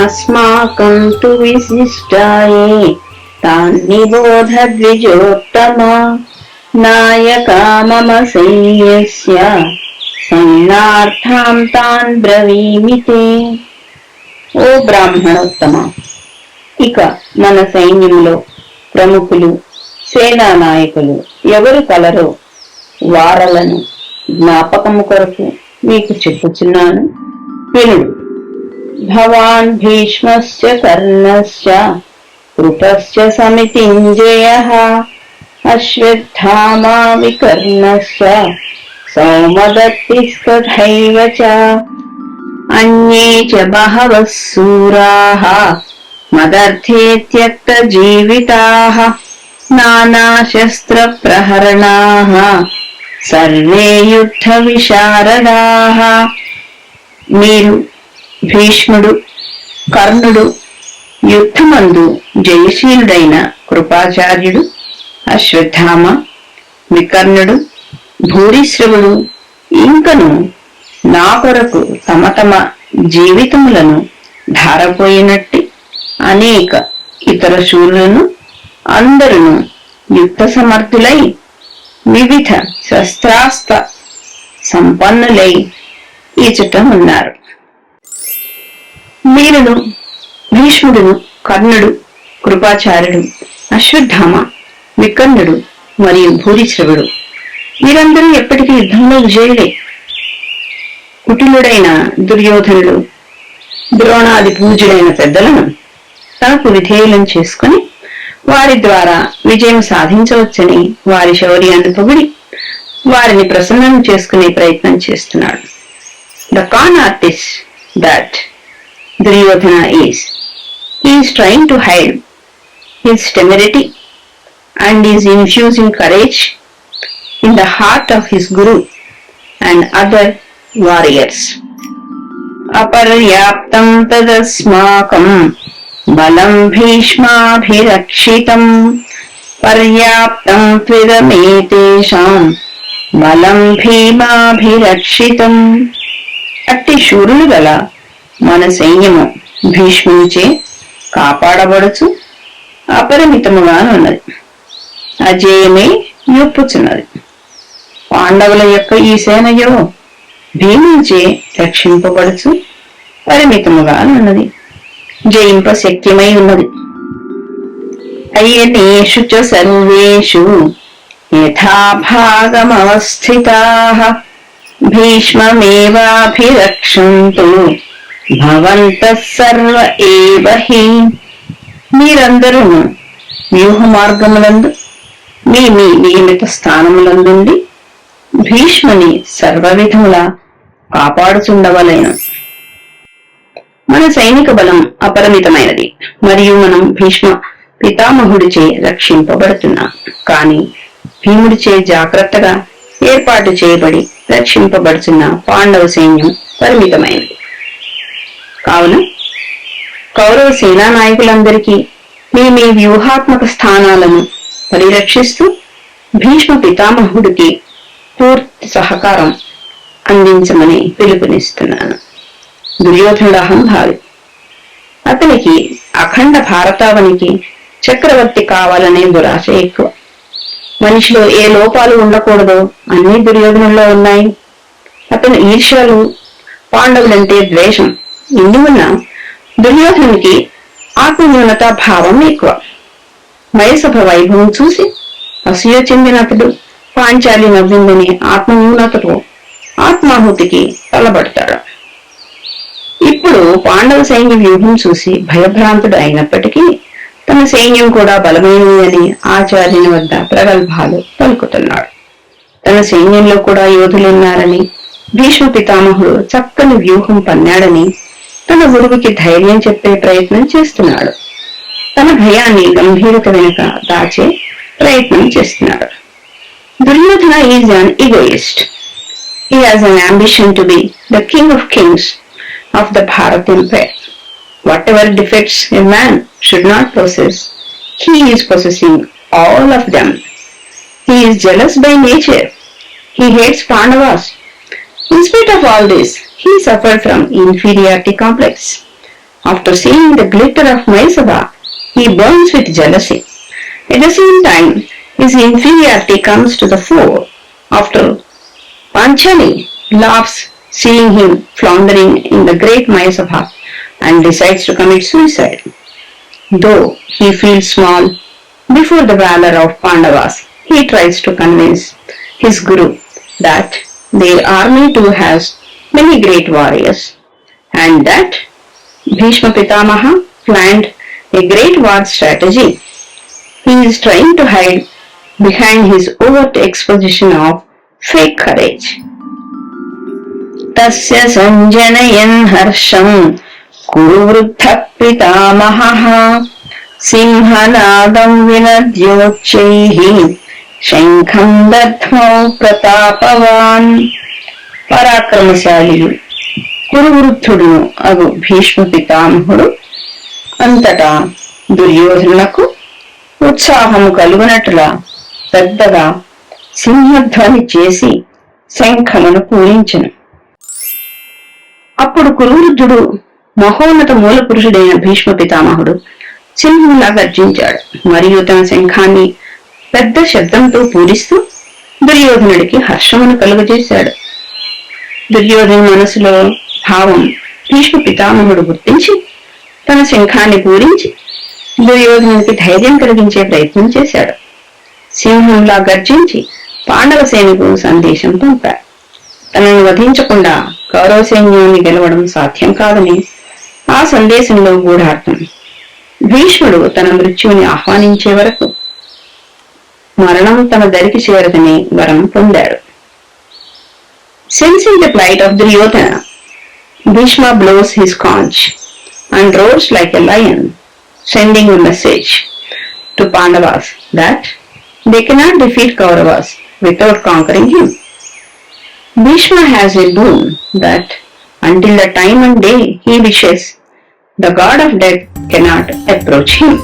अस्माकं तु विशिष्टाये तान्निबोध द्विजोत्तमा नायका मम सैन्यस्य सैन्यार्थां तान् ब्रवीमिते. ఓ బ్రాహ్మణోత్తమ, ఇక మన సైన్యంలో ప్రముఖులు సేనా నాయకులు ఎవరు కలరో వారలను జ్ఞాపకము కొరకు మీకు చెప్పుచున్నాను, వినుడు. భవాన్ భీష్మస్య కర్ణస్య కృపస్య సమితింజయః అశ్వత్థామా వికర్ణస్య సౌమదత్తిస్తథైవ చ అన్యే చ బహవః శూరాః మదర్థే త్యక్త జీవితాః నానాశస్త్ర ప్రహరణాః సర్వే యుద్ధ విశారదాః. మీరు భీష్ముడు, కర్ణుడు, యుద్ధమందు జయశీలుడైన కృపాచార్యుడు, అశ్వత్థామ, వికర్ణుడు, భూరిశ్రవుడు ఇంకను నా కొరకు తమ తమ జీవితములను ధారపోయినట్టి అనేక ఇతర శూరులను అందరూ యుద్ధ సమర్థులై వివిధ శస్త్రాస్త్ర సంపన్నులై ఈచుట ఉన్నారు. వీరుడు భీష్ముడును, కర్ణుడు, కృపాచార్యుడు, అశ్వత్థామ, వికర్ణుడు మరియు భూరిశ్రవుడు వీరందరూ ఎప్పటికీ యుద్ధంలో విజయులే. కుటిలుడైన దుర్యోధనుడు ద్రోణాది పూజ్యులైన పెద్దలను తనకు విధేయులను చేసుకుని వారి ద్వారా విజయం సాధించవచ్చని వారి శౌర్యాన్ని పొగిడి వారిని ప్రసన్నం చేసుకునే ప్రయత్నం చేస్తున్నాడు. The can artist that Duryodhana is. He is trying to hide his temerity and is infusing courage in the heart of his guru and other warriors. Aparyaptam tadasmakam balam bhishmabhirakshitam paryaptam tvidametesham balam bhimabhirakshitam. అట్టి శూరులు గల మన సైన్యము భీష్మునిచే కాపాడబడుచు అపరిమితముగానున్నది, అజేయమే యొప్పుచున్నది. పాండవుల యొక్క ఈ సేనయో భీమునిచే రక్షింపబడుచు పరిమితముగానున్నది, జయింప శక్యమై ఉన్నది. అయ్యనేషు చ సర్వేషు యథాభాగమవస్థితాః భీష్మమేవాభిరక్షంతు భవంతః సర్వ ఏవ హి. మీరందరూ వ్యూహ మార్గములందు మీ మీ నియమిత స్థానములందుండి భీష్ముని సర్వవిధముల కాపాడుచుండవలెను. మన సైనిక బలం అపరిమితమైనది మరియు మనం భీష్మ పితామహుడిచే రక్షింపబడుతున్నాం. కాని భీముడిచే జాగ్రత్తగా ఏర్పాటు చేయబడి రక్షింపబడుతున్న పాండవ సైన్యం పరిమితమైనది. కావున కౌరవ సేనా నాయకులందరికీ మీ మీ వ్యూహాత్మక స్థానాలను పరిరక్షిస్తూ భీష్మ పితామహుడికి పూర్తి సహకారం అందించమని పిలుపునిస్తున్నాను. దుర్యోధనుడు అహంభావి. అతనికి అఖండ భారతావనికి చక్రవర్తి కావాలనే దురాశ ఎక్కువ. మనిషిలో ఏ లోపాలు ఉండకూడదో అన్ని దుర్యోధనుల్లో ఉన్నాయి. అతను ఈర్ష్యలు, పాండవులంటే ద్వేషం ఇన్ని ఉన్నా దుర్యోధనునికి ఆత్మన్యూనతా భావం ఎక్కువ. మయసభ వైభవం చూసి అసూయ చెందిన అతడు పాంచాలి నవ్విందని ఆత్మన్యూనతతో ఆత్మాహుతికి తలబడతాడు. ఇప్పుడు పాండవ సైన్య వ్యూహం చూసి భయభ్రాంతుడు అయినప్పటికీ తన సైన్యం కూడా బలమైనది అని ఆచార్యుని వద్ద ప్రగల్భాలు పలుకుతున్నాడు. తన సైన్యంలో కూడా యోధులున్నారని, భీష్మ పితామహుడు చక్కని వ్యూహం పన్నాడని తన గురువుకి ధైర్యం చెప్పే ప్రయత్నం చేస్తున్నాడు. తన భయాన్ని గంభీరత వెనుక దాచే ప్రయత్నం చేస్తున్నాడు. Duryodhana is an egoist. He has an ambition to be the king of kings of the Bharat Empire. Whatever defects a man should not possess, he is possessing all of them. He is jealous by nature. He hates Pandavas. In spite of all this, he suffered from inferiority complex. After seeing the glitter of Maisava, he burns with jealousy. At the same time, his inferiority comes to the fore after Panchali laughs seeing him floundering in the great Mayasabha and decides to commit suicide. Though he feels small before the valor of Pandavas, he tries to convince his guru that their army too has many great warriors and that Bhishma Pitamaha planned a great war strategy. He is trying to hide behind his overt exposition of fake courage. तस्य संजनयन् हर्षं कुरु वृद्धः पितामहः सिंहनादं विनद्योच्चैः శంఖం దత్మౌ ప్రతాపవాన్. పరాక్రమశాలియు కురువృద్ధుడును అగు భీష్మ పితామహుడు అంతటా దుర్యోధనులకు ఉత్సాహము కలుగునట్లా పెద్దగా సింహధ్వని చేసి శంఖమును పూరించెను. అప్పుడు కురువృద్ధుడు మహోన్నత మూల పురుషుడైన భీష్మ పితామహుడు సింహంలా గర్జించాడు మరియు తన శంఖాన్ని పెద్ద శబ్దంతో పూరిస్తూ దుర్యోధనుడికి హర్షమును కలుగజేశాడు. దుర్యోధను మనసులో భావం భీష్మ పితామహుడు గుర్తించి తన శంఖాన్ని పూరించి దుర్యోధనుడికి ధైర్యం కలిగించే ప్రయత్నం చేశాడు. సింహంలా గర్జించి పాండవ సేనకు సందేశం పంపాడు. తనను వధించకుండా కౌరవ సైన్యాన్ని గెలవడం సాధ్యం కాదని ఆ సందేశంలో గూఢార్థం. భీష్ముడు తన మృత్యువుని ఆహ్వానించే వరకు మరణం తన దరికి చేరదని వరం పొందాడు. Sensing the plight of Duryodhana, Bhishma blows his conch and roars like a lion, sending a message to Pandavas that they cannot defeat Kauravas without conquering him. Bhishma has a boon that until the time and day he wishes, the god of death cannot approach him.